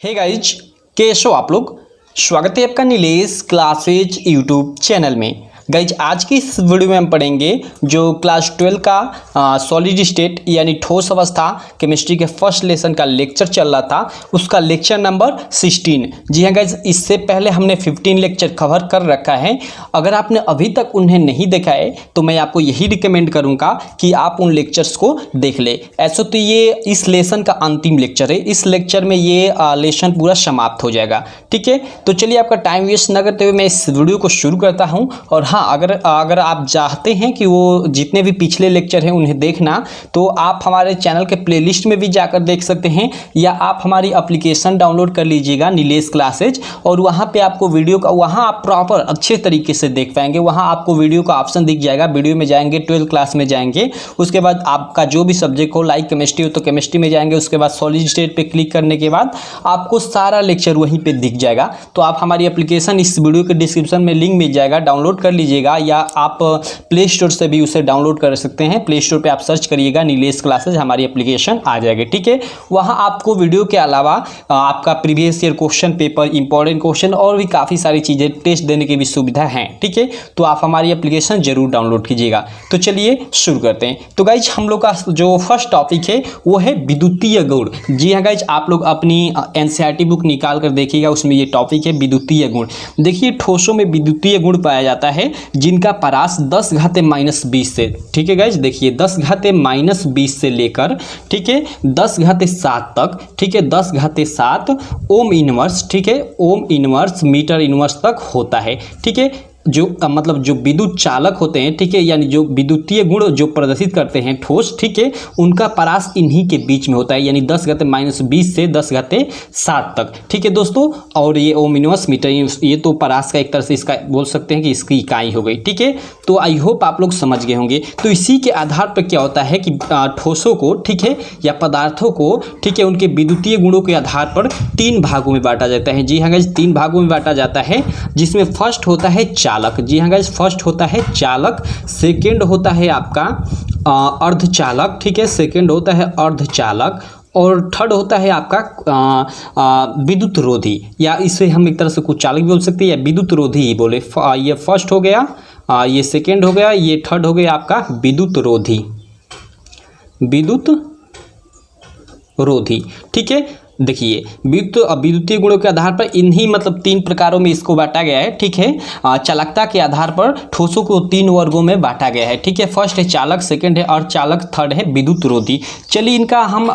Hey guys, कैसे हो आप लोग। स्वागत है आपका नीलेश क्लासेज यूट्यूब चैनल में। गाइज, आज की इस वीडियो में हम पढ़ेंगे जो क्लास 12 का सॉलिड स्टेट यानी ठोस अवस्था केमिस्ट्री के फर्स्ट लेसन का लेक्चर चल रहा था, उसका लेक्चर नंबर 16। जी हाँ गाइज, इससे पहले हमने 15 लेक्चर कवर कर रखा है। अगर आपने अभी तक उन्हें नहीं देखा है तो मैं आपको यही रिकमेंड करूँगा कि आप उन लेक्चर्स को देख ले। ऐसा तो ये इस लेसन का अंतिम लेक्चर है, इस लेक्चर में ये लेसन पूरा समाप्त हो जाएगा। ठीक है, तो चलिए आपका टाइम वेस्ट न करते हुए मैं इस वीडियो को शुरू करता हूँ। और हाँ, अगर आप चाहते हैं कि वो जितने भी पिछले लेक्चर हैं उन्हें देखना, तो आप हमारे चैनल के प्लेलिस्ट में भी जाकर देख सकते हैं, या आप हमारी एप्लीकेशन डाउनलोड कर लीजिएगा नीलेश क्लासेज, और वहाँ पे आपको वीडियो का वहाँ आप प्रॉपर अच्छे तरीके से देख पाएंगे। वहाँ आपको वीडियो का ऑप्शन दिख जाएगा, वीडियो में जाएंगे 12 क्लास में जाएंगे, उसके बाद आपका जो भी सब्जेक्ट हो, लाइक केमिस्ट्री हो तो केमिस्ट्री में जाएंगे, उसके बाद सॉलिड स्टेट पे क्लिक करने के बाद आपको सारा लेक्चर वहीं पे दिख जाएगा। तो आप हमारी एप्लीकेशन इस वीडियो के डिस्क्रिप्शन में लिंक मिल जाएगा, डाउनलोड कर लीजिएगा, या आप प्ले स्टोर से भी उसे डाउनलोड कर सकते हैं। प्ले स्टोर पे आप सर्च करिएगा नीलेश क्लासेज, हमारी एप्लीकेशन आ जाएगी। ठीक है, वहाँ आपको वीडियो के अलावा आपका previous year question paper, important question और भी काफ़ी सारी चीज़ें टेस्ट देने की भी सुविधा है। ठीक है, तो आप हमारी एप्लीकेशन जरूर डाउनलोड कीजिएगा। तो चलिए शुरू करते हैं। तो गाइज, हम लोग का जो फर्स्ट टॉपिक है वो है विद्युतीय गुण। जी हाँ गाइज, आप लोग अपनी एनसीईआरटी बुक निकाल कर देखिएगा, उसमें ये टॉपिक है विद्युतीय गुण। देखिए, ठोसों में विद्युतीय गुण पाया जाता है जिनका परास 10⁻⁻20 से, ठीक है गाइज, देखिए 10⁻⁻20 से लेकर, ठीक है, 10⁻7 तक, ठीक है, 10⁻7 ओम इनवर्स, ठीक है, ओम इनवर्स मीटर इनवर्स तक होता है। ठीक है, जो मतलब जो विद्युत चालक होते हैं, ठीक है, यानी जो विद्युतीय गुण जो प्रदर्शित करते हैं ठोस, ठीक है, उनका परास इन्हीं के बीच में होता है, यानी 10⁻⁻20 से 10⁻7 तक। ठीक है दोस्तों, और ये ओम इनवर्स मीटर इनवर्स, ये तो परास का एक तरह से इसका बोल सकते हैं कि इसकी इकाई हो गई। ठीक है, तो आई होप आप लोग समझ गए होंगे। तो इसी के आधार पर क्या होता है कि ठोसों को, ठीक है, या पदार्थों को, ठीक है, उनके विद्युतीय गुणों के आधार पर 3 भागों में बांटा जाता है। जी हाँ गाइस, 3 भागों में बांटा जाता है, जिसमें फर्स्ट होता है चालक। जी हाँ गाइस, फर्स्ट होता है चालक, सेकंड होता है आपका अर्धचालक, ठीक है, सेकंड होता है अर्धचालक, और थर्ड होता है आपका विद्युत रोधी, या इसे हम एक तरह से कुछ चालक भी बोल सकते हैं या विद्युत रोधी ही बोले। ये फर्स्ट हो गया, ये सेकंड हो गया, ये थर्ड हो गया आपका विद्युत रोधी, विद्युत रोधी। ठीक है, देखिए विद्युतीय गुणों के आधार पर इन्हीं मतलब 3 प्रकारों में इसको बांटा गया है। ठीक है, चालकता के आधार पर ठोसों को 3 वर्गों में बांटा गया है। ठीक है, फर्स्ट है चालक, सेकंड है अर्धचालक, थर्ड है विद्युत रोधी। चलिए इनका हम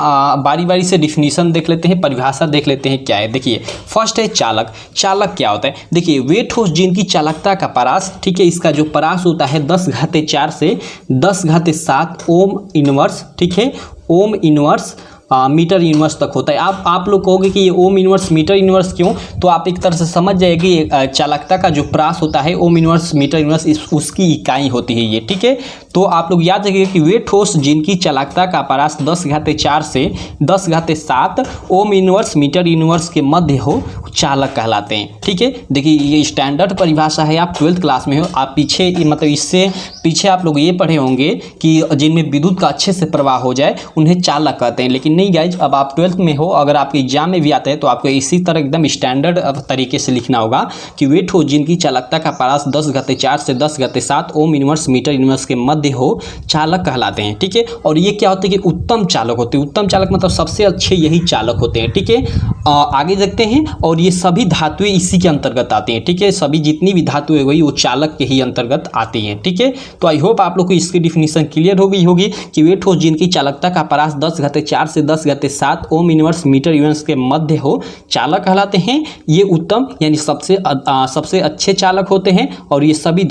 बारी बारी से डिफिनीशन देख लेते हैं, परिभाषा देख लेते हैं क्या है। देखिए, फर्स्ट है चालक। चालक क्या होता है? देखिए, वे ठोस जिनकी चालकता का परास, ठीक है, इसका जो परास होता है 10⁻4 से 10⁻7 ओम इनवर्स, ठीक है, ओम इनवर्स मीटर इनवर्स तक होता है। आप लोग कहोगे कि ये ओम इनवर्स मीटर इनवर्स क्यों, तो आप एक तरह से समझ जाएगी चालकता का जो परास होता है ओम इनवर्स मीटर इनवर्स, उसकी इकाई होती है ये। ठीक है, तो आप लोग याद रखिए कि वे ठोस जिनकी चालकता का परास 10⁻4 से 10⁻7 ओम इनवर्स मीटर इनवर्स के मध्य हो, चालक कहलाते हैं। ठीक है, देखिए ये स्टैंडर्ड परिभाषा है, आप 12th क्लास में हो, आप पीछे मतलब इससे पीछे आप लोग ये पढ़े होंगे कि जिनमें विद्युत का अच्छे से प्रवाह हो जाए उन्हें चालक कहते हैं। लेकिन नहीं गाइज, अब आप 12th में हो, अगर आपके एग्जाम में भी आता है तो आपको इसी तरह एकदम स्टैंडर्ड तरीके से लिखना होगा कि वे ठोस जिनकी चालकता का परास 10⁻4 से 10⁻7 ओम इनवर्स मीटर इनवर्स के मध्य हो, चालक कहलाते हैं। ठीक है, और ये क्या होते हैं कि उत्तम चालक होते हैं। उत्तम चालक मतलब सबसे अच्छे यही चालक होते हैं। ठीक है, आगे देखते हैं, और ये सभी धातुएं इसी के अंतर्गत आती हैं। ठीक है, सभी जितनी भी धातुएं हुई वो चालक के ही अंतर्गत आती हैं। ठीक है, तो आई होप आप लोग को इसकी डिफिनीशन क्लियर हो गई होगी कि वे ठोस जिनकी चालकता का परास 10⁻4 से 10⁻7 ओम इनवर्स मीटर इनवर्स के मध्य हो, चालक कहलाते हैं। ये उत्तम यानी सबसे अच्छे चालक होते हैं, और ये सभी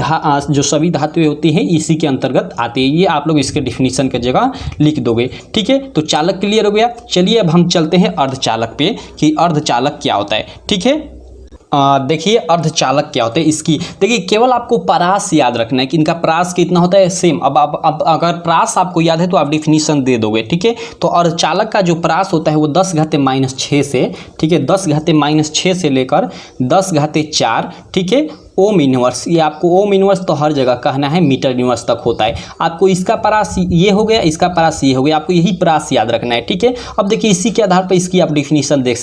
जो सभी धातुएं होती हैं इसी के अंतर्गत आती है। ये आप लोग इसके डिफिनीशन की जगह लिख दोगे। ठीक है, तो चालक क्लियर हो गया। चलिए अब हम चलते हैं अर्धचालक पे कि अर्धचालक क्या होता है। ठीक है, देखिए अर्धचालक क्या होते हैं इसकी, देखिए केवल आपको परास याद रखना है कि इनका परास कितना होता है, सेम। अब अगर परास आपको याद है तो आप डिफिनीशन दे दोगे। ठीक है, तो अर्धचालक का जो परास होता है वो 10⁻⁻6 से, ठीक है, 10⁻6 से लेकर 10⁻4, ठीक है, ओम इनवर्स, ये आपको ओम इनवर्स तो हर जगह कहना है, मीटर इनवर्स तक होता है। आपको इसका परास ये हो गया, इसका परास ये हो गया, आपको यही परास याद रखना है, ठीक है। अब देखिए इसी के आधार पर इसकी आप डिफिनीशन दे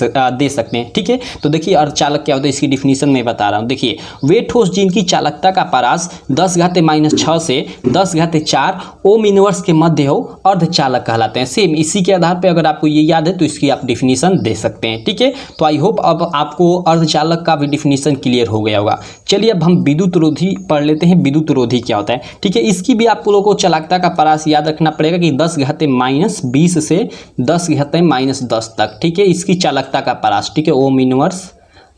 सकते हैं, ठीक है। तो देखिए अर्धचालक क्या होता है, इसकी डिफिनीशन मैं बता रहा हूँ। देखिए वे ठोस जिनकी चालकता का परास 10⁻⁶ से 10⁴ ओम इनवर्स के मध्य हो अर्धचालक कहलाते हैं। सेम इसी के आधार पर अगर आपको ये याद है तो इसकी आप डिफिनीशन दे सकते हैं, ठीक है। तो आई होप अब आपको अर्धचालक का भी डिफिनीशन क्लियर हो गया होगा। चलिए अब हम विद्युत रोधी पढ़ लेते हैं। विद्युत रोधी क्या होता है, ठीक है। इसकी भी आप लोगों को चालकता का परास याद रखना पड़ेगा कि 10⁻⁻20 से 10⁻⁻10 तक, ठीक है, इसकी चालकता का परास, ठीक है, ओम इनवर्स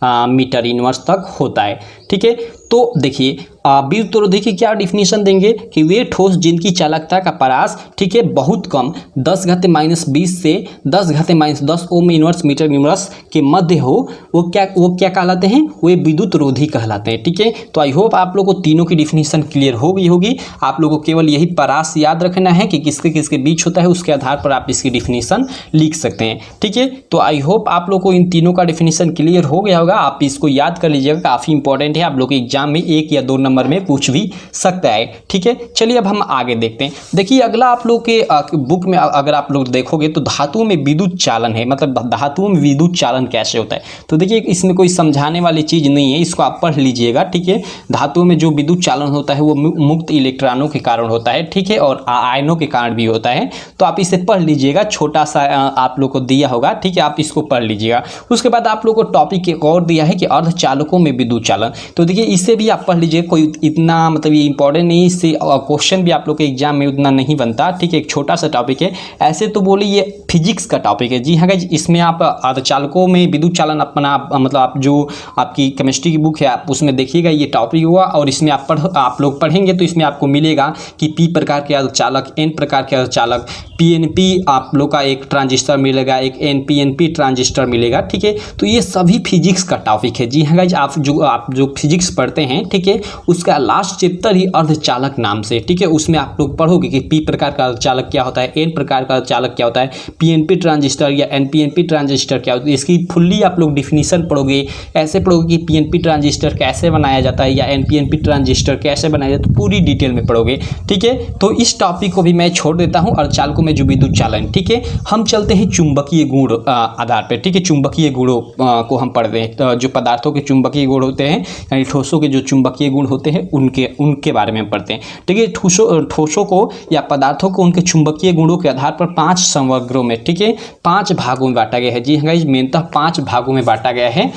मीटर इनवर्स तक होता है, ठीक है। तो देखिए विद्युत रोधी की क्या डिफिनीशन देंगे कि वे ठोस जिनकी चालकता का परास, ठीक है, बहुत कम 10⁻⁻20 से 10⁻⁻10 ओम इनवर्स मीटर इनवर्स के मध्य हो, वो क्या कहलाते हैं, वे विद्युत रोधी कहलाते हैं, ठीक है। तो आई होप आप लोगों को तीनों की डिफिनीशन क्लियर हो गई होगी। आप लोगों को केवल यही परास याद रखना है कि किसके किसके बीच होता है, उसके आधार पर आप इसकी डिफिनीशन लिख सकते हैं, ठीक है। तो आई होप आप लोग को इन तीनों का डिफिनीशन क्लियर हो गया होगा। आप इसको याद कर लीजिएगा, काफ़ी इंपॉर्टेंट है, आप लोग के एग्जाम में 1 या 2 नंबर में पूछ भी सकता है, ठीक है। चलिए अब हम आगे देखते हैं। देखिए अगला आप लोग के बुक में अगर आप लोग देखोगे तो धातुओं में विद्युत चालन है, मतलब धातुओं में विद्युत चालन कैसे होता है। तो देखिए इसमें कोई समझाने वाली चीज़ नहीं है, इसको आप पढ़ लीजिएगा, ठीक है। धातुओं में जो विद्युत चालन होता है वो मुक्त इलेक्ट्रॉनों के कारण होता है, ठीक है, और आयनों के कारण भी होता है। तो आप इसे पढ़ लीजिएगा, छोटा सा आप लोग को दिया होगा, ठीक है, आप इसको पढ़ लीजिएगा। उसके बाद आप लोग को टॉपिक एक और दिया है कि अर्धचालकों में विद्युत चालन। तो देखिए इसे भी आप पढ़ लीजिए, कोई इतना मतलब ये इंपॉर्टेंट नहीं, इससे क्वेश्चन भी आप लोग के एग्जाम में उतना नहीं बनता, ठीक है, एक छोटा सा टॉपिक है। ऐसे तो बोले ये फिजिक्स का टॉपिक है, जी हाँ गाइस, इसमें आप अर्धचालकों में विद्युत चालन अपना मतलब आप जो आपकी केमिस्ट्री की बुक है आप उसमें देखिएगा ये टॉपिक हुआ, और इसमें आप लोग पढ़ेंगे तो इसमें आपको मिलेगा कि पी प्रकार के अर्धचालक, एन प्रकार के अर्धचालक, पीएनपी आप लोग का एक ट्रांजिस्टर मिलेगा, एक एनपीएनपी ट्रांजिस्टर मिलेगा, ठीक है। तो ये सभी फिजिक्स का टॉपिक है, जी हाँ गाइस, आप जो फिजिक्स पढ़ते हैं, ठीक है, उसका लास्ट चैप्टर ही अर्धचालक नाम से, ठीक है। उसमें आप लोग पढ़ोगे कि पी प्रकार का अर्धचालक क्या होता है, एन प्रकार का अर्धचालक क्या होता है, पीएनपी ट्रांजिस्टर या एनपीएनपी ट्रांजिस्टर क्या होता है, इसकी फुल्ली आप लोग डिफिनीशन पढ़ोगे। ऐसे पढ़ोगे कि पीएनपी ट्रांजिस्टर कैसे बनाया जाता है या एनपीएनपी ट्रांजिस्टर कैसे बनाया जाता है, पूरी डिटेल में पढ़ोगे, ठीक है। तो इस टॉपिक को भी मैं छोड़ देता हूँ, अर्धचालकों में जो विद्युत चालन, ठीक है। हम चलते हैं चुंबकीय गुण आधार पर, ठीक है। चुंबकीय गुणों को हम पढ़ते हैं, तो जो पदार्थों के चुंबकीय गुण होते हैं यानी ठोसों के जो चुंबकीय गुण होते हैं उनके बारे में पढ़ते हैं, ठीक है। ठोसों को या पदार्थों को उनके चुंबकीय गुणों के आधार पर 5 संवर्गों में, ठीक है, 5 भागों में बांटा गया है, जी हाँ, मेनतः 5 भागों में बांटा गया है।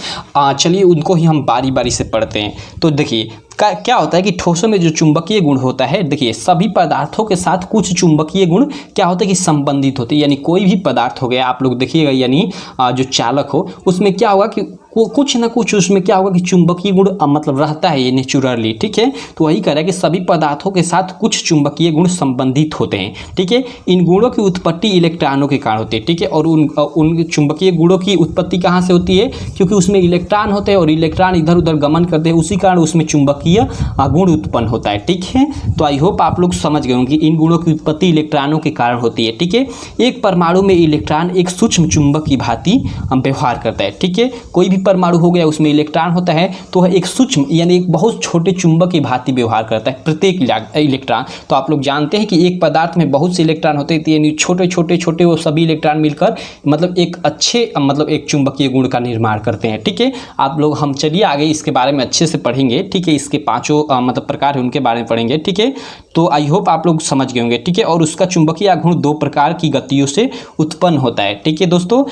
चलिए उनको ही हम बारी बारी से पढ़ते हैं। तो देखिए क्या होता है कि ठोसों में जो चुंबकीय गुण होता है, देखिए सभी पदार्थों के साथ कुछ चुंबकीय गुण क्या होता है कि संबंधित होते हैं, यानी कोई भी पदार्थ हो गया आप लोग देखिएगा, यानी जो चालक हो उसमें क्या होगा कि कुछ ना कुछ उसमें क्या होगा कि चुंबकीय गुण मतलब रहता है, ये नेचुरली, ठीक है। तो वही कह रहा है कि सभी पदार्थों के साथ कुछ चुंबकीय गुण संबंधित होते हैं, ठीक है। इन गुणों की उत्पत्ति इलेक्ट्रॉनों के कारण होती है, ठीक है। और उन चुंबकीय गुणों की उत्पत्ति कहाँ से होती है, क्योंकि उसमें इलेक्ट्रॉन होते हैं और इलेक्ट्रॉन इधर उधर गमन करते हैं, उसी कारण उसमें चुंबकीय गुण उत्पन्न होता है, ठीक है। तो आई होप आप लोग समझ गए होंगे कि इन गुणों की उत्पत्ति इलेक्ट्रॉनों के कारण होती है, ठीक है। एक परमाणु में इलेक्ट्रॉन एक सूक्ष्म चुंबक की भांति व्यवहार करता है, ठीक है। कोई भी परमाणु हो गया उसमें इलेक्ट्रॉन होता है तो एक सूक्ष्म यानी एक बहुत छोटे चुंबक की भांति व्यवहार करता है प्रत्येक इलेक्ट्रॉन। तो आप लोग जानते हैं कि एक पदार्थ में बहुत से इलेक्ट्रॉन होते हैं, यानी छोटे छोटे छोटे वो सभी इलेक्ट्रॉन मिलकर मतलब एक अच्छे मतलब एक चुंबकीय गुण का निर्माण करते हैं, ठीक है। आप लोग हम चलिए आगे इसके बारे में अच्छे से पढ़ेंगे, ठीक है। इसके 5 मतलब प्रकार है उनके बारे में पढ़ेंगे, ठीक है। तो आई होप आप लोग समझ गए होंगे, ठीक है। और उसका चुंबकीय गुण 2 प्रकार की गतियों से उत्पन्न होता है, ठीक है दोस्तों।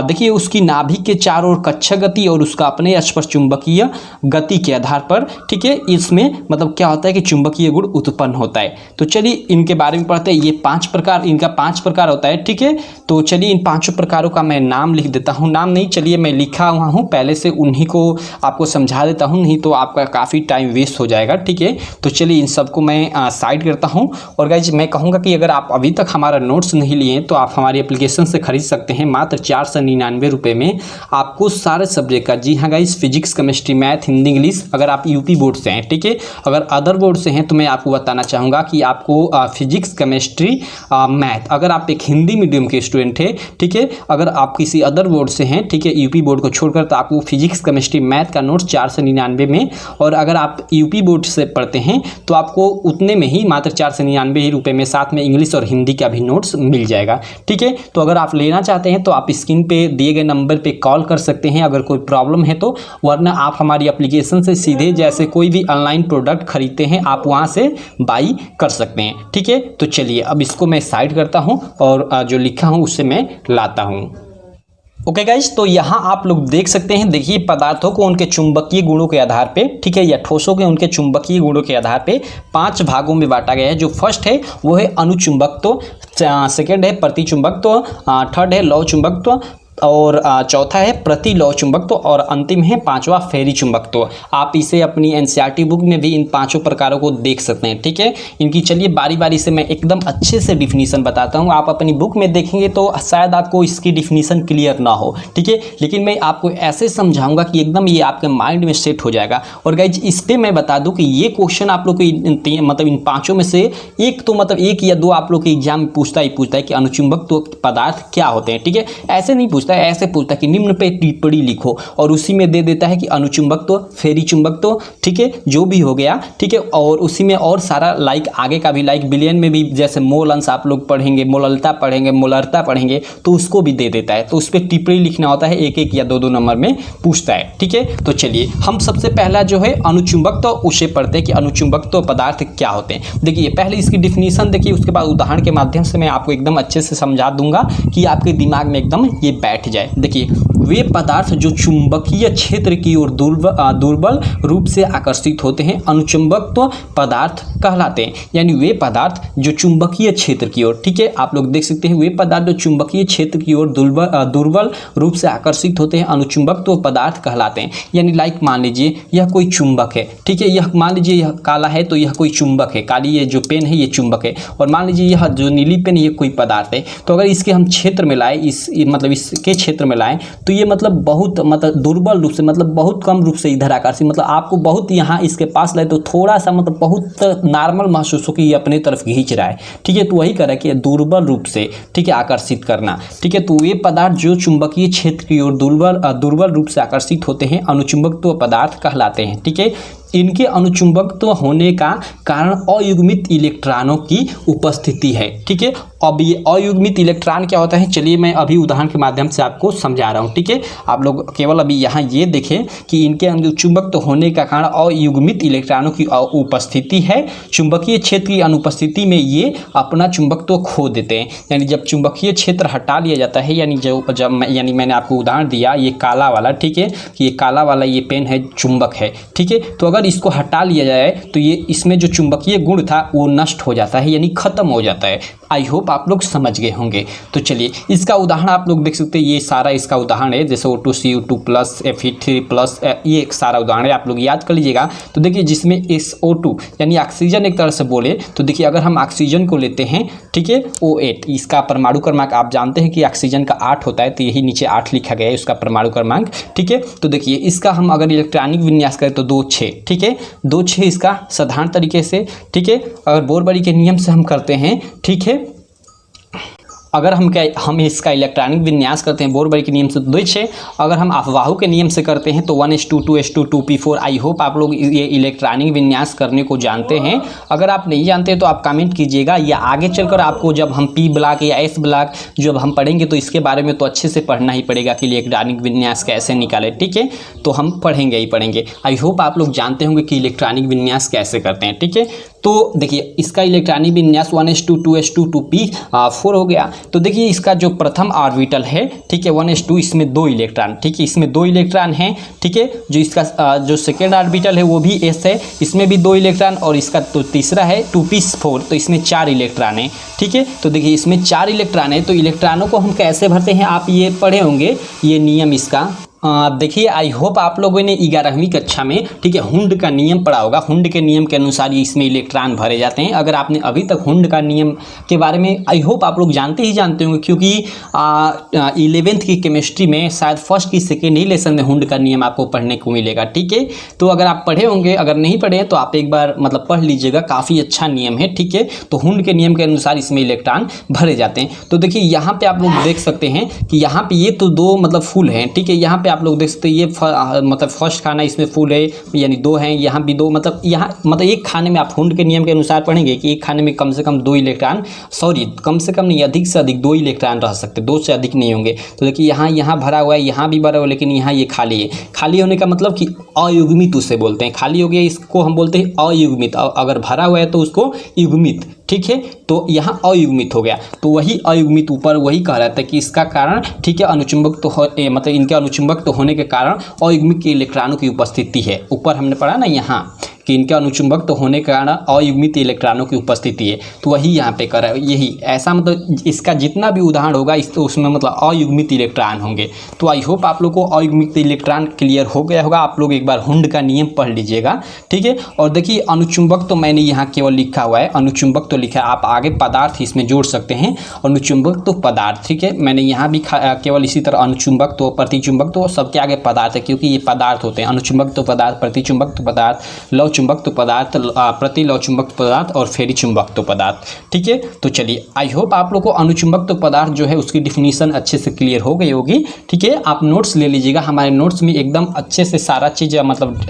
देखिए उसकी नाभिक के चारों ओर कक्षा गति और उसका अपने स्पर्श चुंबकीय गति के आधार पर, ठीक है, इसमें मतलब क्या होता है कि चुंबकीय गुण उत्पन्न होता है। तो चलिए इनके बारे में पढ़ते हैं। ये 5 प्रकार, इनका 5 प्रकार होता है, ठीक है। तो चलिए इन 5 प्रकारों का मैं नाम लिख देता हूँ, नाम नहीं, चलिए मैं लिखा हुआ हूँ पहले से, उन्हीं को आपको समझा देता हूँ, नहीं तो आपका काफ़ी टाइम वेस्ट हो जाएगा, ठीक है। तो चलिए इन सबको मैं साइड करता हूँ। और गाइज मैं कहूँगा कि अगर आप अभी तक हमारा नोट्स नहीं लिए तो आप हमारी एप्लीकेशन से खरीद सकते हैं, मात्र 499 रुपये में आपको सारे सब्जेक्ट सब्जेक्ट का। जी हाँ guys, physics, chemistry, math, Hindi, English. अगर आप यूपी बोर्ड से हैं, ठीक है, अगर अदर बोर्ड से हैं तो मैं आपको बताना चाहूँगा कि आपको फिजिक्स, केमिस्ट्री, मैथ, अगर आप एक हिंदी मीडियम के स्टूडेंट हैं, ठीक है, अगर आप किसी अदर बोर्ड से हैं, ठीक है, यूपी बोर्ड को छोड़कर, तो आपको फिजिक्स, केमिस्ट्री, मैथ का नोट्स 499 में, और अगर आप यूपी बोर्ड से पढ़ते हैं तो आपको उतने में ही, मात्र 499 ही रुपये में, साथ में इंग्लिश और हिंदी का भी नोट्स मिल जाएगा। ठीक है, तो अगर आप लेना चाहते हैं तो आप स्क्रीन पे दिए गए नंबर पे कॉल कर सकते हैं अगर कोई प्रॉब्लम है तो, वरना आप हमारी एप्लीकेशन से सीधे जैसे कोई भी ऑनलाइन प्रोडक्ट खरीदते हैं आप वहाँ से बाई कर सकते हैं। ठीक है, तो चलिए अब इसको मैं साइड करता हूँ और जो लिखा हूँ उससे मैं लाता हूँ। ओके गाइज, तो यहाँ आप लोग देख सकते हैं, देखिए पदार्थों को उनके चुंबकीय गुणों के आधार पे, ठीक है, या ठोसों के उनके चुंबकीय गुणों के आधार पे 5 भागों में बांटा गया है। जो फर्स्ट है वो है अनुचुंबकत्व, सेकंड है प्रतिचुंबकत्व, थर्ड है लौह चुंबकत्व, और चौथा है प्रति लौह चुंबकत्व, और अंतिम है 5वां फेरी चुंबकत्व। आप इसे अपनी एनसीईआरटी बुक में भी इन 5 प्रकारों को देख सकते हैं। ठीक है, इनकी चलिए बारी बारी से मैं एकदम अच्छे से डिफिनीसन बताता हूँ। आप अपनी बुक में देखेंगे तो शायद आपको इसकी डिफिनीसन क्लियर ना हो, ठीक है, लेकिन मैं आपको ऐसे समझाऊंगा कि एकदम ये आपके माइंड में सेट हो जाएगा। और गाइज इस पर मैं बता दूँ कि ये क्वेश्चन आप लोग को मतलब इन 5 में से एक तो मतलब 1 या 2 आप लोग के एग्जाम में पूछता है कि अनुचुंबकत्व पदार्थ क्या होते हैं। ठीक है, ऐसे नहीं पूछता है, ऐसे पूछता है कि निम्न पे टिप्पणी लिखो, और उसी में दे देता है कि अनुचुंबकत्व, फेरी चुंबकत्व, ठीक है, जो भी हो गया, ठीक है, और उसी में और सारा लाइक आगे का भी, लाइक बिलियन में भी जैसे मोल अंश आप लोग पढ़ेंगे, मोललता पढ़ेंगे, मोलरता पढ़ेंगे, तो उसको भी दे देता है। तो उस पर टिप्पणी लिखना होता है, 1-1 या 2-2 नंबर में पूछता है। ठीक है, तो चलिए हम सबसे पहला जो है अनुचुंबकत्व उसे पढ़ते हैं कि अनुचुंबकत्व पदार्थ क्या होते हैं। देखिए पहले इसकी डिफिनीशन देखिए, उसके बाद उदाहरण के माध्यम से मैं आपको एकदम अच्छे से समझा दूंगा कि आपके दिमाग में एकदम ये बैठ जाए। देखिए, वे पदार्थ जो चुंबकीय क्षेत्र की ओर दुर्बल रूप से आकर्षित होते हैं अनुचुंबकत्व पदार्थ कहलाते हैं। यानी वे पदार्थ जो चुंबकीय क्षेत्र की ओर, ठीक है, आप लोग देख सकते हैं, वे पदार्थ जो चुंबकीय क्षेत्र की ओर दुर्बल रूप से आकर्षित होते हैं अनुचुंबकत्व पदार्थ कहलाते हैं। यानी लाइक मान लीजिए यह कोई चुंबक है, ठीक है, यह मान लीजिए यह काला है तो यह कोई चुंबक है, काली ये जो पेन है ये चुंबक है, और मान लीजिए यह जो नीली पेन ये कोई पदार्थ है। तो अगर इसके हम क्षेत्र में लाए, मतलब इसके क्षेत्र में लाएं तो ये मतलब बहुत मतलब दुर्बल रूप से, मतलब बहुत कम रूप से इधर आकर्षित, मतलब आपको बहुत यहाँ इसके पास लाए तो थोड़ा सा मतलब बहुत नॉर्मल महसूस हो कि ये अपने तरफ खींच रहा है। ठीक है, तो वही करें कि दुर्बल रूप से, ठीक है, आकर्षित करना। ठीक है, तो वे पदार्थ जो चुंबकीय क्षेत्र की ओर दुर्बल रूप से आकर्षित होते हैं अनुचुंबकत्व पदार्थ कहलाते हैं। ठीक है, इनके अनुचुंबकत्व होने का कारण अयुग्मित इलेक्ट्रॉनों की उपस्थिति है। ठीक है, अब ये अयुग्मित इलेक्ट्रॉन क्या होता है, चलिए मैं अभी उदाहरण के माध्यम से आपको समझा रहा हूँ। ठीक है, आप लोग केवल अभी यहाँ ये देखें कि इनके अनुचुंबकत्व होने का कारण अयुग्मित इलेक्ट्रॉनों की उपस्थिति है। चुंबकीय क्षेत्र की अनुपस्थिति में ये अपना चुंबकत्व खो देते हैं। यानी जब चुंबकीय क्षेत्र हटा लिया जाता है, यानी मैंने आपको उदाहरण दिया ये काला वाला, ठीक है, कि ये काला वाला ये पेन है, चुंबक है। ठीक है, तो अगर इसको हटा लिया जाए तो ये इसमें जो चुंबकीय गुण था वो नष्ट हो जाता है, यानी खत्म हो जाता है। आई होप आप लोग समझ गए होंगे। तो चलिए इसका उदाहरण आप लोग देख सकते हैं, ये सारा इसका उदाहरण है, जैसे O2 CO2+, Fe3+, ये एक सारा उदाहरण है, आप लोग याद कर लीजिएगा। तो देखिए जिसमें SO2 यानी ऑक्सीजन एक तरह से बोले तो देखिए अगर हम ऑक्सीजन को लेते हैं, ठीक है, O8, इसका परमाणु क्रमांक आप जानते हैं कि ऑक्सीजन का 8 होता है, तो यही नीचे 8 लिखा गया है उसका परमाणु क्रमांक। ठीक है, तो देखिए इसका हम अगर इलेक्ट्रॉनिक विन्यास करें तो 2-6, ठीक है, 2-6 इसका साधारण तरीके से। ठीक है, अगर बोर-बड़ी के नियम से हम करते हैं, ठीक है, अगर हम इसका इलेक्ट्रॉनिक विन्यास करते हैं बोर-बड़ी के नियम से 2-6, अगर हम अफवाहू के नियम से करते हैं तो 1:2, 2:2, 2p4। आई होप आप लोग ये इलेक्ट्रॉनिक विन्यास करने को जानते हैं। अगर आप नहीं जानते तो आप कमेंट कीजिएगा, या आगे चलकर आपको जब हम P ब्लॉक या S ब्लॉक जब हम पढ़ेंगे तो इसके बारे में तो अच्छे से पढ़ना ही पड़ेगा कि इलेक्ट्रॉनिक विन्यास कैसे निकाले। ठीक है, तो हम पढ़ेंगे ही पढ़ेंगे। आई होप आप लोग जानते होंगे कि इलेक्ट्रॉनिक विन्यास कैसे करते हैं। ठीक है, तो देखिए इसका इलेक्ट्रॉनिक विन्यास 1:2, 2:2, 2p4 हो गया। तो देखिए इसका जो प्रथम ऑर्बिटल है, ठीक है, 1:2, इसमें 2 इलेक्ट्रॉन, ठीक है, इसमें 2 इलेक्ट्रॉन हैं। ठीक है, जो इसका जो सेकेंड ऑर्बिटल है वो भी S है, इसमें भी 2 इलेक्ट्रॉन, और इसका तो तीसरा है 2p4, तो इसमें 4 इलेक्ट्रॉन है। ठीक है, तो देखिए इसमें 4 इलेक्ट्रॉन है, तो इलेक्ट्रॉनों को हम कैसे भरते हैं आप ये पढ़े होंगे, ये नियम इसका देखिए, आई होप आप लोगों ने 11वीं कक्षा में, ठीक है, हुंड का नियम पढ़ा होगा। हुंड के नियम के अनुसार इसमें इलेक्ट्रॉन भरे जाते हैं। अगर आपने अभी तक हुंड का नियम के बारे में आई होप आप लोग जानते ही जानते होंगे, क्योंकि 11th की केमिस्ट्री में शायद फर्स्ट की सेकेंड ही लेसन में हुंड का नियम आपको पढ़ने को मिलेगा। ठीक है, तो अगर आप पढ़े होंगे, अगर नहीं पढ़े हैं तो आप एक बार मतलब पढ़ लीजिएगा, काफ़ी अच्छा नियम है। ठीक है, तो हुंड के नियम के अनुसार इसमें इलेक्ट्रॉन भरे जाते हैं। तो देखिए यहाँ पे आप लोग देख सकते हैं कि यहाँ पे ये तो दो मतलब फुल हैं। ठीक है, यहाँ पे आप लोग देख सकते हैं ये मतलब फर्स्ट खाना इसमें फुल है, यानी 2 हैं, यहाँ भी 2, मतलब यहाँ मतलब एक खाने में आप हुंड के नियम के अनुसार पढ़ेंगे कि एक खाने में कम से कम 2 इलेक्ट्रॉन, सॉरी कम से कम नहीं, अधिक से अधिक 2 इलेक्ट्रॉन रह सकते, 2 से अधिक नहीं होंगे। तो देखिए यहाँ भरा हुआ है, यहाँ भी भरा हुआ है, लेकिन यहाँ ये खाली है। खाली होने का मतलब कि अयुग्मित उसे बोलते हैं। खाली हो गया इसको हम बोलते हैं अयुग्मित, अगर भरा हुआ है तो उसको युग्मित। ठीक है, तो यहाँ अयुग्मित हो गया, तो वही अयुग्मित ऊपर वही कह रहा था कि इसका कारण, ठीक है, अनुचुंबक तो मतलब इनके अनुचुंबक तो होने के कारण अयुग्मित के इलेक्ट्रॉनों की उपस्थिति है। ऊपर हमने पढ़ा ना यहाँ कि इनके अनुचुंबक तो होने के कारण अयुग्मित इलेक्ट्रॉनों की उपस्थिति है, तो वही यहाँ पे कर रहा है। यही ऐसा मतलब इसका जितना भी उदाहरण होगा उसमें मतलब अयुग्मित इलेक्ट्रॉन होंगे। तो आई होप आप लोग को अयुग्मित इलेक्ट्रॉन क्लियर हो गया होगा। आप लोग एक बार हुंड का नियम पढ़ लीजिएगा। ठीक है, और देखिए अनुचुंबक तो मैंने यहाँ केवल लिखा हुआ है, अनुचुंबक तो लिखा है, आप आगे पदार्थ इसमें जोड़ सकते हैं। अनुचुंबक तो पदार्थ, ठीक है, मैंने यहाँ भी केवल इसी तरह अनुचुंबक तो प्रतिचुंबक तो सबके आगे पदार्थ है, क्योंकि ये पदार्थ होते हैं। अनुचुंबक तो पदार्थ, प्रतिचुंबक तो पदार्थ, लव चुंबक तो पदार्थ, प्रति लव चुंबक तो पदार्थ और फेरी चुंबक तो पदार्थ। ठीक है, तो चलिए आई होप आप लोग को अनुचुंबक तो पदार्थ जो है उसकी डिफिनीशन अच्छे से क्लियर हो गई होगी। ठीक है, आप नोट्स ले लीजिएगा, हमारे नोट्स में एकदम अच्छे से सारा चीज़ मतलब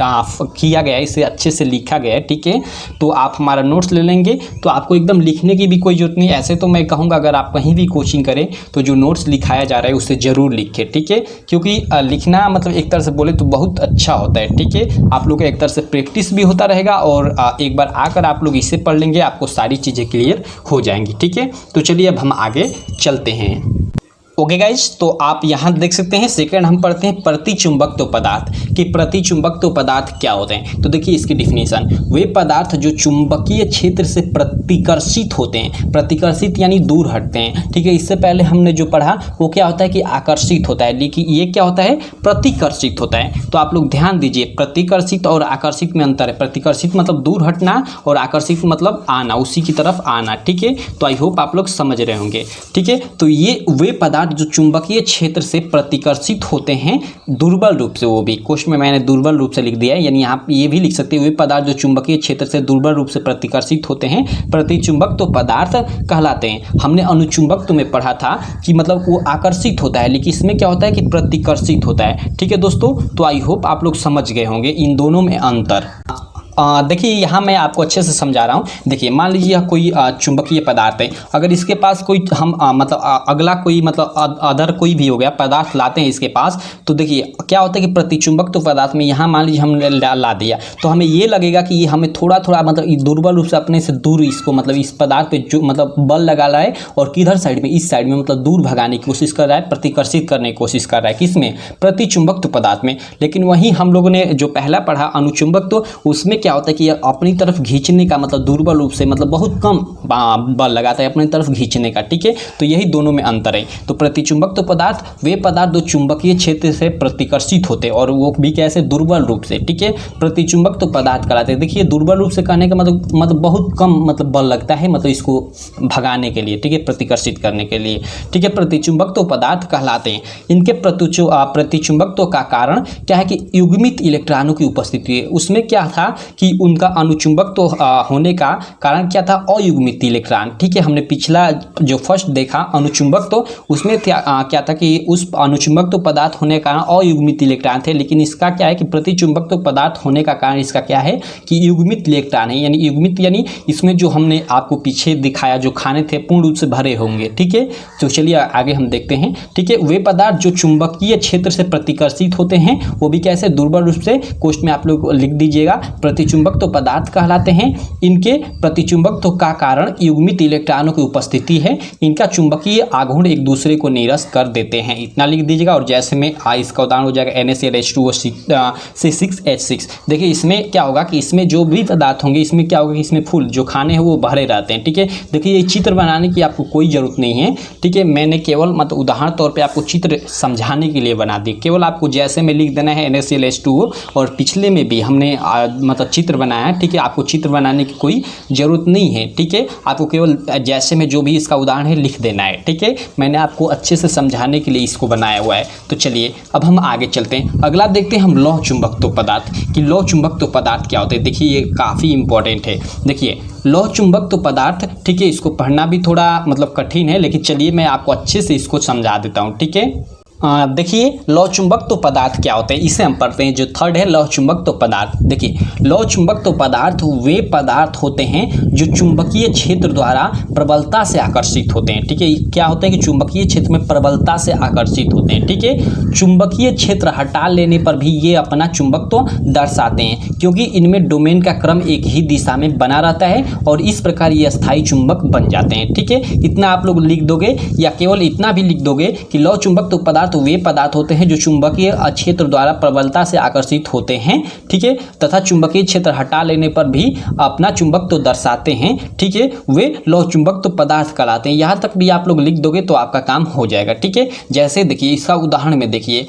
किया गया है, इसे अच्छे से लिखा गया है। ठीक है, तो आप हमारा नोट्स ले लेंगे तो आपको एकदम लिखने की भी कोई जरूरत नहीं। ऐसे तो मैं कहूँगा अगर आप कहीं भी कोचिंग करें तो जो नोट्स लिखाया जा रहा है उसे ज़रूर लिखें। ठीक है, क्योंकि लिखना मतलब एक तरह से बोले तो बहुत अच्छा होता है। ठीक है, आप लोग का एक तरह से प्रैक्टिस भी होता रहेगा और एक बार आकर आप लोग इसे पढ़ लेंगे, आपको सारी चीज़ें क्लियर हो जाएंगी। ठीक है, तो चलिए अब हम आगे चलते हैं। ओके गाइज, तो आप यहाँ देख सकते हैं सेकंड हम पढ़ते हैं प्रतिचुंबक तो पदार्थ कि प्रतिचुंबक तो पदार्थ क्या होते हैं। तो देखिए इसकी डिफिनीशन, वे पदार्थ जो चुंबकीय क्षेत्र से प्रतिकर्षित होते हैं, प्रतिकर्षित यानी दूर हटते हैं। ठीक है, इससे पहले हमने जो पढ़ा वो क्या होता है कि आकर्षित होता है, लेकिन ये क्या होता है, प्रतिकर्षित होता है। तो आप लोग ध्यान दीजिए, प्रतिकर्षित और आकर्षित में अंतर है। प्रतिकर्षित मतलब दूर हटना और आकर्षित मतलब आना, उसी की तरफ आना। ठीक है, तो आई होप आप लोग समझ रहे होंगे। ठीक है, तो ये वे पदार्थ जो चुंबकीय क्षेत्र से प्रतिकर्षित होते हैं दुर्बल रूप से, वो भी क्वेश्चन में मैंने दुर्बल रूप से लिख दिया है, यानी आप ये भी लिख सकते हैं वे पदार्थ जो चुंबकीय क्षेत्र से दुर्बल रूप से प्रतिकर्षित होते हैं प्रतिचुंबक तो पदार्थ कहलाते हैं। हमने अनुचुंबक तो में पढ़ा था कि मतलब वो आकर्षित होता है, लेकिन इसमें क्या होता है कि प्रतिकर्षित होता है। ठीक है दोस्तों, तो आई होप आप लोग समझ गए होंगे इन दोनों में अंतर। देखिए यहाँ मैं आपको अच्छे से समझा रहा हूँ। देखिए मान लीजिए कोई चुंबकीय पदार्थ है, अगर इसके पास कोई हम मतलब अगला कोई मतलब अदर कोई भी हो गया पदार्थ लाते हैं इसके पास, तो देखिए क्या होता है कि प्रतिचुंबक तो पदार्थ में यहाँ मान लीजिए हमने ला दिया, तो हमें ये लगेगा कि ये हमें थोड़ा थोड़ा मतलब दुर्बल रूप से अपने से दूर इसको मतलब इस पदार्थ पे जो मतलब बल लगा रहा है और किधर साइड में, इस साइड में मतलब दूर भगाने की कोशिश कर रहा है, प्रतिकर्षित करने की कोशिश कर रहा है, किसमें, प्रतिचुंबक तो पदार्थ में। लेकिन वहीं हम लोगों ने जो पहला पढ़ा अनुचुंबक, तो उसमें क्या होता है कि अपनी तरफ खींचने का मतलब दुर्बल रूप से मतलब बहुत कम बल लगाता है अपनी तरफ खींचने का। ठीक है, तो यही दोनों में अंतर है। तो प्रतिचुंबक तो पदार्थ वे पदार्थ जो चुंबकीय क्षेत्र से प्रतिकर्षित होते हैं और वो भी कैसे, दुर्बल रूप से। ठीक है, प्रतिचुंबक तो पदार्थ कहलाते हैं। देखिए दुर्बल रूप से कहने का मतलब बहुत कम मतलब बल लगता है मतलब इसको भगाने के लिए, ठीक है, प्रतिकर्षित करने के लिए। ठीक है, प्रतिचुंबक तो पदार्थ कहलाते हैं। इनके प्रतिचुंबक तो का कारण क्या है कि युग्मित इलेक्ट्रॉनों की उपस्थिति है। उसमें क्या था कि उनका अनुचुंबक तो होने का कारण क्या था, अयुग्मित इलेक्ट्रॉन। ठीक है, हमने पिछला जो फर्स्ट देखा अनुचुंबक, तो उसमें क्या था कि उस अनुचुंबक तो पदार्थ होने का कारण अयुग्मित इलेक्ट्रॉन थे। लेकिन इसका क्या है कि प्रतिचुंबक तो पदार्थ होने का कारण इसका क्या है कि युग्मित इलेक्ट्रॉन है, यानी युग्मित यानी इसमें जो हमने आपको पीछे दिखाया जो खाने थे पूर्ण रूप से भरे होंगे। ठीक है, तो चलिए आगे हम देखते हैं। ठीक है, वे पदार्थ जो चुंबकीय क्षेत्र से प्रतिकर्षित होते हैं वो भी कैसे, दुर्बल रूप से। कोष्ठ में आप लोग लिख दीजिएगा प्रतिचुंबकत्व पदार्थ कहलाते हैं। इनके प्रतिचुंबकत्व का कारण युग्मित इलेक्ट्रॉनों की उपस्थिति है। इनका चुंबकीय आघूर्ण एक दूसरे को निरस्त कर देते हैं, इतना लिख दीजिएगा। और जैसे में इसका उदाहरण हो जाएगा NaCl-H2O6 देखिए इसमें क्या होगा कि इसमें जो भी पदार्थ होंगे इसमें क्या होगा कि इसमें फुल जो खाने हैं वो भरे रहते हैं, ठीक है। देखिए ये चित्र बनाने की आपको कोई ज़रूरत नहीं है, ठीक है। मैंने केवल मतलब उदाहरण तौर पे आपको चित्र समझाने के लिए बना दी। केवल आपको जैसे में लिख देना है NaCl-H2O, और पिछले में भी हमने मतलब चित्र बनाया है, ठीक है। आपको चित्र बनाने की कोई ज़रूरत नहीं है, ठीक है। आपको केवल जैसे में जो भी इसका उदाहरण है लिख देना है, ठीक है। मैंने आपको अच्छे से समझाने के लिए इसको बनाया हुआ है। तो चलिए अब हम आगे चलते हैं। अगला देखते हैं हम लौह चुंबकत्व पदार्थ कि लौह चुंबकत्व पदार्थ क्या होते हैं। देखिए ये काफ़ी इंपॉर्टेंट है। देखिए लौह चुंबकत्व पदार्थ, ठीक है, इसको पढ़ना भी थोड़ा मतलब कठिन है, लेकिन चलिए मैं आपको अच्छे से इसको समझा देता हूँ, ठीक है। देखिए लौह चुंबकत्व पदार्थ क्या होते हैं, इसे हम पढ़ते हैं। जो थर्ड है लौह चुंबकत्व पदार्थ। देखिए लौह चुंबकत्व पदार्थ वे पदार्थ होते हैं जो चुंबकीय क्षेत्र द्वारा प्रबलता से आकर्षित होते हैं, ठीक है। क्या होता है कि चुंबकीय क्षेत्र में प्रबलता से आकर्षित होते हैं, ठीक है। चुंबकीय क्षेत्र हटा लेने पर भी ये अपना चुंबकत्व दर्शाते हैं, क्योंकि इनमें डोमेन का क्रम एक ही दिशा में बना रहता है और इस प्रकार ये अस्थायी चुंबक बन जाते हैं, ठीक है। इतना आप लोग लिख दोगे, या केवल इतना भी लिख दोगे कि लौह चुंबकत्व पदार्थ वे पदार्थ होते हैं जो चुंबकीय क्षेत्र द्वारा प्रबलता से आकर्षित होते हैं, ठीक है, तथा चुंबकीय क्षेत्र हटा लेने पर भी अपना चुंबकत्व दर्शाते हैं, ठीक है। वे लौह चुंबकत्व पदार्थ कहलाते हैं। यहाँ तक भी आप लोग लिख दोगे तो आपका काम हो जाएगा, ठीक है। जैसे देखिए इसका उदाहरण में देखिए,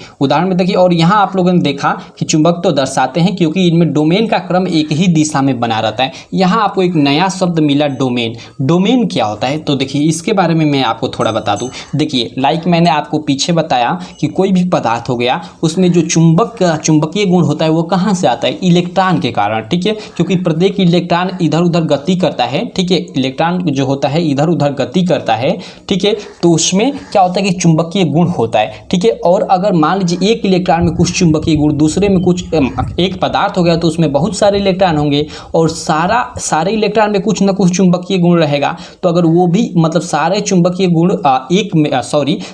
और यहाँ आप लोगों ने देखा कि चुंबकत्व दर्शाते हैं क्योंकि इनमें डोमेन का क्रम एक ही दिशा में बना रहता है। यहाँ आपको एक नया शब्द मिला, डोमेन। डोमेन क्या होता है तो देखिए इसके बारे में मैं आपको थोड़ा बता दूँ। देखिए लाइक मैंने आपको पीछे बताया कि कोई भी पदार्थ हो गया उसमें जो चुंबकीय गुण होता है वो कहाँ से आता है, इलेक्ट्रॉन के कारण, ठीक है। क्योंकि प्रत्येक इलेक्ट्रॉन इधर उधर गति करता है, ठीक है। इलेक्ट्रॉन जो होता है इधर उधर गति करता है, ठीक है। तो उसमें क्या होता है कि चुंबकीय गुण होता है, ठीक है। और अगर मान लीजिए एक इलेक्ट्रॉन में कुछ चुंबकीय गुण, दूसरे में कुछ, एक पदार्थ हो गया तो उसमें बहुत सारे इलेक्ट्रॉन होंगे और सारे इलेक्ट्रॉन में कुछ न कुछ चुंबकीय गुण रहेगा। तो अगर वो भी मतलब सारे चुंबकीय गुण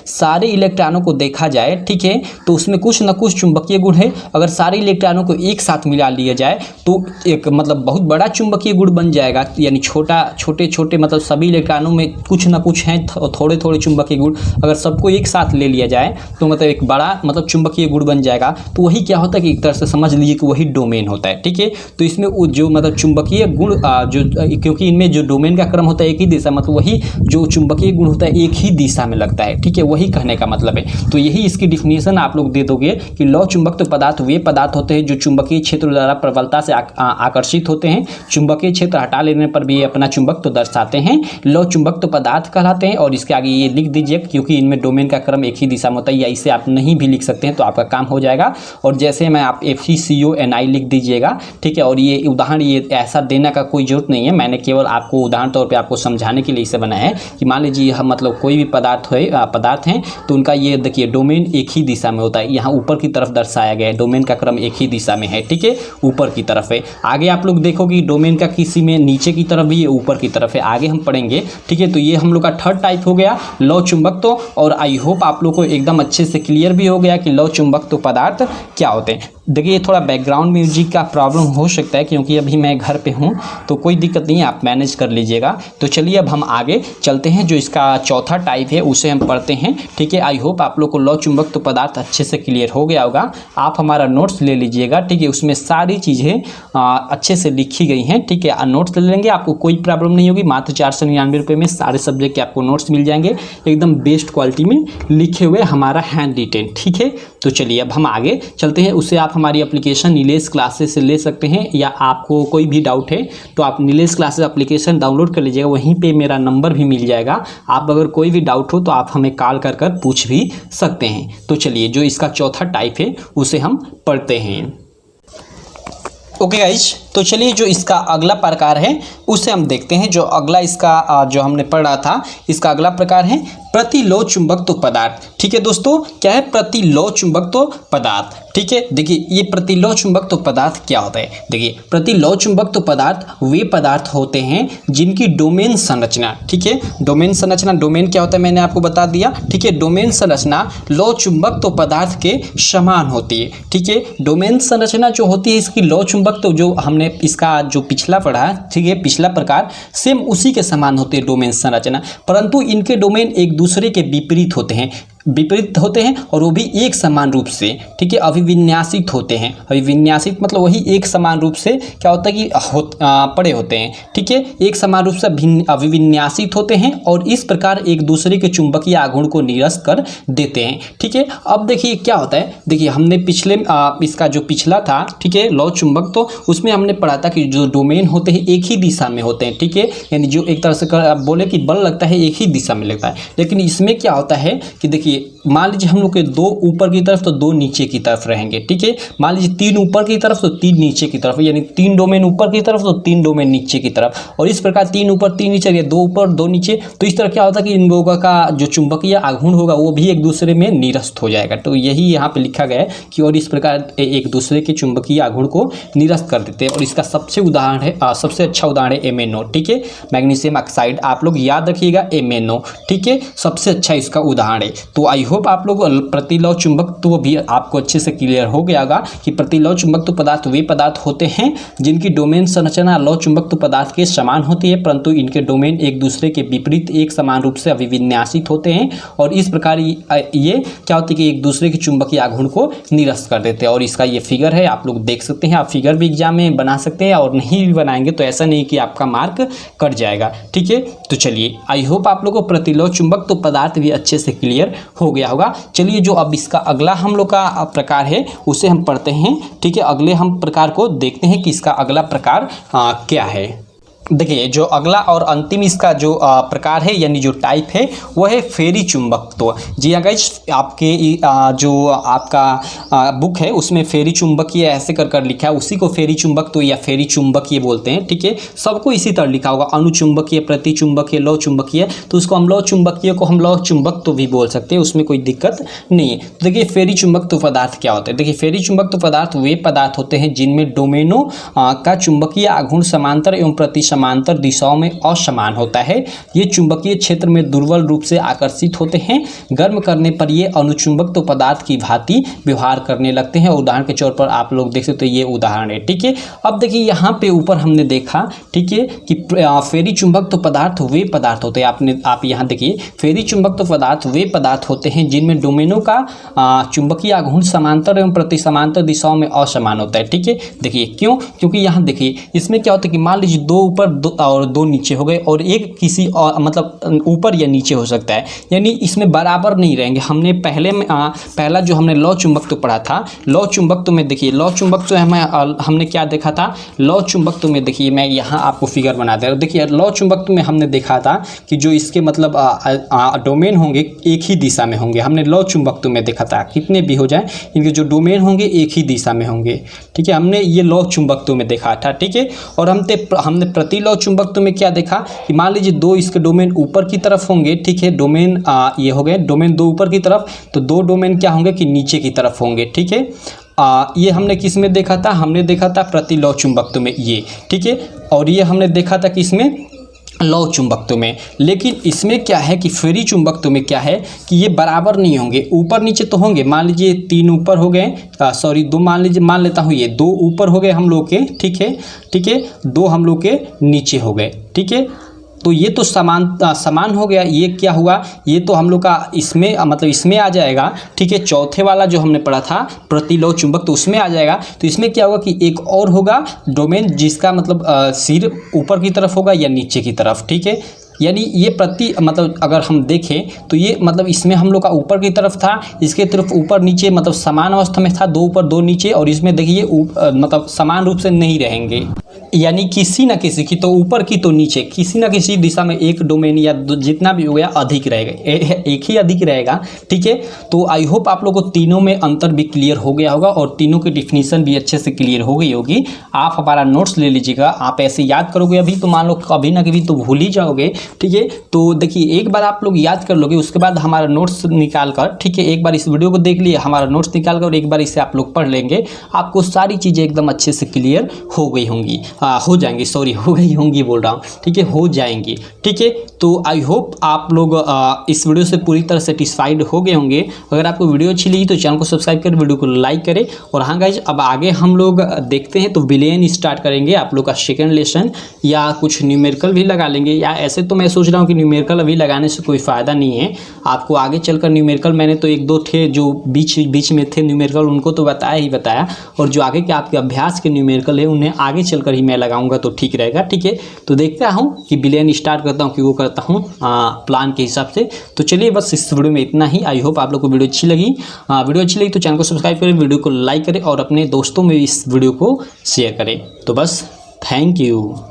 सारे इलेक्ट्रॉनों को देखा जाए, ठीक है, तो उसमें कुछ न कुछ चुंबकीय गुण है। अगर सारे इलेक्ट्रॉनों को एक साथ मिला लिया जाए तो एक मतलब बहुत बड़ा चुंबकीय गुण बन जाएगा। यानी छोटे मतलब सभी इलेक्ट्रॉनों में कुछ न कुछ हैं थोड़े थोड़े चुंबकीय गुण, अगर सबको एक साथ ले लिया जाए तो मतलब एक बड़ा मतलब चुंबकीय गुण बन जाएगा। तो वही क्या होता है कि एक तरह से समझ लीजिए कि वही डोमेन होता है, ठीक है। तो इसमें जो मतलब चुंबकीय गुण क्योंकि इनमें जो डोमेन का क्रम होता है एक ही दिशा, मतलब वही जो चुंबकीय गुण होता है एक ही दिशा में लगता है, ठीक है। वही कहने का मतलब है। तो यही इसकी डिफिनेशन आप लोग दे दोगे कि लौह चुंबकत्व पदार्थ वे पदार्थ होते हैं जो चुंबकीय क्षेत्र द्वारा प्रबलता से आकर्षित होते हैं। चुंबकीय क्षेत्र हटा लेने पर भी अपना चुंबकत्व दर्शाते हैं, लौह चुंबकत्व पदार्थ कहलाते हैं। और इसके आगे ये लिख दीजिए क्योंकि इनमें डोमेन का क्रम एक ही दिशा में होता है, या इसे आप नहीं भी लिख सकते हैं तो आपका काम हो जाएगा। और जैसे मैं आप FeCO लिख दीजिएगा, ठीक है। और ये उदाहरण ये ऐसा देने का कोई जरूरत नहीं है, मैंने केवल आपको उदाहरण तौर पर आपको समझाने के लिए इसे बनाया है कि मान लीजिए हम मतलब कोई भी पदार्थ हैं तो उनका ये देखिए डोमेन एक ही दिशा में होता है। यहाँ ऊपर की तरफ दर्शाया गया है, डोमेन का क्रम एक ही दिशा में है, ठीक है, ऊपर की तरफ है। आगे आप लोग देखोगे डोमेन का किसी में नीचे की तरफ भी है, ऊपर की तरफ है, आगे हम पढ़ेंगे, ठीक है। तो ये हम लोग का थर्ड टाइप हो गया लौह चुंबकत्व। और आई होप आप लोग को एकदम अच्छे से क्लियर भी हो गया कि लौह चुंबकत्व पदार्थ क्या होते हैं। देखिए थोड़ा बैकग्राउंड म्यूजिक का प्रॉब्लम हो सकता है क्योंकि अभी मैं घर पे हूँ, तो कोई दिक्कत नहीं है, आप मैनेज कर लीजिएगा। तो चलिए अब हम आगे चलते हैं, जो इसका चौथा टाइप है उसे हम पढ़ते हैं, ठीक है। आई होप आप लोग को लौह चुंबकत्व पदार्थ अच्छे से क्लियर हो गया होगा। आप हमारा नोट्स ले लीजिएगा, ठीक है, उसमें सारी चीज़ें अच्छे से लिखी गई हैं, ठीक है। नोट्स ले लेंगे, आपको कोई प्रॉब्लम नहीं होगी। मात्र 499 रुपये में सारे सब्जेक्ट के आपको नोट्स मिल जाएंगे, एकदम बेस्ट क्वालिटी में लिखे हुए, हमारा हैंड रिटेन, ठीक है। तो चलिए अब हम आगे चलते हैं। उससे आप हमारी एप्लीकेशन नीलेश क्लासेस से ले सकते हैं, या आपको कोई भी डाउट है तो आप नीलेश क्लासेस एप्लीकेशन डाउनलोड कर लीजिएगा, वहीं पे मेरा नंबर भी मिल जाएगा। आप अगर कोई भी डाउट हो तो आप हमें कॉल कर पूछ भी सकते हैं। तो चलिए जो इसका चौथा टाइप है उसे हम पढ़ते हैं। ओके गाइज, तो चलिए जो इसका अगला प्रकार है उसे हम देखते हैं। जो अगला इसका जो हमने पढ़ा था, इसका अगला प्रकार है प्रतिलोह चुंबकत्व पदार्थ, ठीक है दोस्तों। क्या है प्रतिलोह चुंबकत्व पदार्थ, ठीक है। देखिए ये प्रतिलोह चुंबकत्व पदार्थ क्या होता है। देखिए प्रतिलोह चुंबकत्व पदार्थ वे पदार्थ होते हैं जिनकी डोमेन संरचना, ठीक है, डोमेन संरचना, डोमेन क्या होता है मैंने आपको बता दिया, ठीक है। डोमेन संरचना लौह चुंबकत्व पदार्थ के समान होती है, ठीक है। डोमेन संरचना जो होती है इसकी लौह चुंबकत्व जो हमने हमने इसका जो पिछला पढ़ा, ठीक है, पिछला प्रकार सेम उसी के समान होते हैं डोमेन संरचना, परंतु इनके डोमेन एक दूसरे के विपरीत होते हैं और वो भी एक समान रूप से, ठीक है, अभिविन्यासित होते हैं। अभिविन्यासित मतलब वही एक समान रूप से क्या होता है कि पड़े होते हैं, ठीक है, एक समान रूप से अभिविन्यासित होते हैं और इस प्रकार एक दूसरे के चुंबकीय आघूर्ण को निरस्त कर देते हैं, ठीक है। अब देखिए क्या होता है, देखिए हमने पिछले इसका जो पिछला था, ठीक है, लौ चुंबक, तो उसमें हमने पढ़ा था कि जो डोमेन होते हैं एक ही दिशा में होते हैं, ठीक है, यानी जो एक तरह से बोले कि बल लगता है एक ही दिशा में लगता है। लेकिन इसमें क्या होता है कि देखिए मान लीजिए हम लोग के 2 ऊपर की तरफ तो 2 नीचे की तरफ रहेंगे, ठीक है, मान लीजिए 3 ऊपर की तरफ तो 3 नीचे की तरफ, यानी 3 डोमेन ऊपर की तरफ तो 3 डोमेन नीचे की तरफ, और इस प्रकार 3 ऊपर 3 नीचे, 2 ऊपर 2 नीचे, तो इस तरह क्या होता है कि इन लोगों का जो चुंबकीय आघूर्ण होगा वो भी एक दूसरे में निरस्त हो जाएगा। तो यही यहाँ पे लिखा गया है कि और इस प्रकार एक दूसरे के चुंबकीय आघूर्ण को निरस्त कर देते हैं। और इसका सबसे अच्छा उदाहरण है MnO, ठीक है, मैग्नीशियम ऑक्साइड, आप लोग याद रखिएगा MnO, ठीक है, सबसे अच्छा इसका उदाहरण है। तो आई होप आप लोग प्रतिलौ चुंबकत्व भी आपको अच्छे से क्लियर हो गया होगा कि प्रतिलौ चुंबकत्व पदार्थ वे पदार्थ होते हैं जिनकी डोमेन संरचना लौ चुंबकत्व पदार्थ के समान होती है, परंतु इनके डोमेन एक दूसरे के विपरीत एक समान रूप से अभिविन्यासित होते हैं और इस प्रकार ये क्या होती है कि एक दूसरे के चुंबकीय आघूर्ण को निरस्त कर देते हैं। और इसका ये फिगर है, आप लोग देख सकते हैं, आप फिगर भी एग्जाम में बना सकते हैं और नहीं भी बनाएंगे तो ऐसा नहीं कि आपका मार्क कट जाएगा, ठीक है। तो चलिए आई होप आप लोगों को प्रतिलौ चुंबकत्व पदार्थ भी अच्छे से क्लियर हो गया होगा। चलिए जो अब इसका अगला हम लोग का प्रकार है उसे हम पढ़ते हैं, ठीक है, अगले हम प्रकार को देखते हैं कि इसका अगला प्रकार क्या है। देखिए जो अगला और अंतिम इसका जो प्रकार है यानी जो टाइप है वो है फेरी चुंबकत्व। जी हाँ गाइस, आपके जो आपका बुक है उसमें फेरी चुंबकीय ऐसे कर लिखा है, उसी को फेरी चुंबकत्व या फेरी चुंबकीय बोलते हैं, ठीक है। सबको इसी तरह लिखा होगा, अनुचुंबकीय, प्रतिचुंबकीय, लौ चुंबकीय, तो उसको हम लौ चुंबकीय को हम लौ चुंबकत्व भी बोल सकते हैं, उसमें कोई दिक्कत नहीं है। तो देखिए फेरी चुंबकत्व पदार्थ क्या होता है। देखिए फेरी चुंबकत्व पदार्थ वे पदार्थ होते हैं जिनमें डोमेनों का चुंबकीय आघूर्ण समांतर एवं प्रति समांतर दिशाओं में असमान होता है। ये चुंबकीय क्षेत्र में दुर्बल रूप से आकर्षित होते हैं। गर्म करने पर ये अनुचुंबक तो पदार्थ की भांति व्यवहार करने लगते हैं। उदाहरण के तौर पर आप लोग देख सकते हो, ये उदाहरण है, ठीक है। अब देखिए यहाँ पे ऊपर हमने देखा, ठीक है, कि फेरी चुंबक तो पदार्थ वे पदार्थ होते हैं। आप यहाँ देखिए फेरी चुंबक तो पदार्थ वे पदार्थ होते हैं जिनमें डोमेनों का चुंबकीय आघूर्ण समांतर एवं प्रति समांतर दिशाओं में असमान होता है, ठीक है। देखिए क्यों, क्योंकि यहाँ देखिए इसमें क्या होता है कि मान लीजिए 2 ऊपर और 2 नीचे हो गए और एक किसी और मतलब ऊपर या नीचे हो सकता है, यानी इसमें बराबर नहीं रहेंगे। हमने पहला जो हमने लौ चुंबकत्व पढ़ा था, लौ चुंबकत्व में देखिए लौ चुंबकत्व हमने क्या देखा था, लौ चुंबकत्व में देखिए मैं यहाँ आपको फिगर बना दे रहा हूँ। देखिए लौ चुंबकत्व में हमने देखा था कि जो इसके मतलब डोमेन होंगे एक ही दिशा में होंगे। हमने लौ चुंबकत्व में देखा था कितने भी हो जाए इनके जो डोमेन होंगे एक ही दिशा में होंगे, ठीक है। हमने ये लौ चुंबकत्व में देखा था, ठीक है। और हमने प्रतिलौ चुंबकत्व में क्या देखा कि मान लीजिए 2 इसके डोमेन ऊपर की तरफ होंगे, ठीक है। डोमेन ये हो गए डोमेन 2 ऊपर की तरफ, तो 2 डोमेन क्या होंगे कि नीचे की तरफ होंगे, ठीक है। ये हमने किस में देखा था, हमने देखा था प्रतिलौ चुंबकत्व में ये, ठीक है। और ये हमने देखा था किसमें, लौ चुंबकत्व में। लेकिन इसमें क्या है कि फेरी चुंबकत्व में क्या है कि ये बराबर नहीं होंगे, ऊपर नीचे तो होंगे। मान लीजिए 3 ऊपर हो गए, सॉरी 2 मान लेता हूँ, ये 2 ऊपर हो गए हम लोग के, ठीक है, ठीक है, 2 हम लोग के नीचे हो गए, ठीक है। तो ये तो समान हो गया। ये क्या हुआ, ये तो हम लोग का इसमें मतलब इसमें आ जाएगा, ठीक है। चौथे वाला जो हमने पढ़ा था प्रतिलौ चुंबक, तो उसमें आ जाएगा। तो इसमें क्या होगा कि एक और होगा डोमेन जिसका मतलब सिर ऊपर की तरफ होगा या नीचे की तरफ, ठीक है। यानी ये मतलब अगर हम देखें तो ये मतलब इसमें हम लोग का ऊपर की तरफ था, इसके तरफ ऊपर नीचे मतलब समान अवस्था में था, 2 ऊपर 2 नीचे। और इसमें देखिए मतलब समान रूप से नहीं रहेंगे, यानी किसी ना किसी की तो ऊपर की तो नीचे, किसी ना किसी दिशा में एक डोमेन या जितना भी हो गया अधिक रहेगा, एक ही अधिक रहेगा, ठीक है। तो आई होप आप लोगों को तीनों में अंतर भी क्लियर हो गया होगा और तीनों की डिफिनीशन भी अच्छे से क्लियर हो गई होगी। आप हमारा नोट्स ले लीजिएगा, आप ऐसे याद करोगे अभी तो मान लो कभी ना कभी तो भूल ही जाओगे, ठीक है। तो देखिए एक बार आप लोग याद कर लोगे, उसके बाद हमारा नोट्स निकाल कर, ठीक है, एक बार इस वीडियो को देख लिए, हमारा नोट्स निकाल कर एक बार इसे आप लोग पढ़ लेंगे, आपको सारी चीज़ें एकदम अच्छे से क्लियर हो गई होंगी। हो जाएंगी, सॉरी हो गई होंगी बोल रहा हूँ, ठीक है, हो जाएंगी। ठीक है, तो आई होप आप लोग इस वीडियो से पूरी तरह सेटिस्फाइड हो गए होंगे। अगर आपको वीडियो अच्छी लगी तो चैनल को सब्सक्राइब करें, वीडियो को लाइक करें। और हाँ गाइज, अब आगे हम लोग देखते हैं तो बिलियन स्टार्ट करेंगे आप लोग का सेकेंड लेसन, या कुछ न्यूमेरिकल भी लगा लेंगे। या ऐसे तो मैं सोच रहा हूँ कि न्यूमेरिकल अभी लगाने से कोई फ़ायदा नहीं है, आपको आगे चलकर न्यूमेरिकल, मैंने तो एक दो थे जो बीच में थे न्यूमेरिकल, उनको तो बताया ही बताया, और जो आगे के आपके अभ्यास के न्यूमेरिकल है उन्हें आगे चलकर ही मैं लगाऊंगा तो ठीक रहेगा। ठीक है, तो देखता हूँ कि बिलियन स्टार्ट करता हूँ कि वो करता हूँ प्लान के हिसाब से। तो चलिए बस इस वीडियो में इतना ही। आई होप आप लोग को वीडियो अच्छी लगी। वीडियो अच्छी लगी तो चैनल को सब्सक्राइब करें, वीडियो को लाइक करें और अपने दोस्तों में इस वीडियो को शेयर करें। तो बस थैंक यू।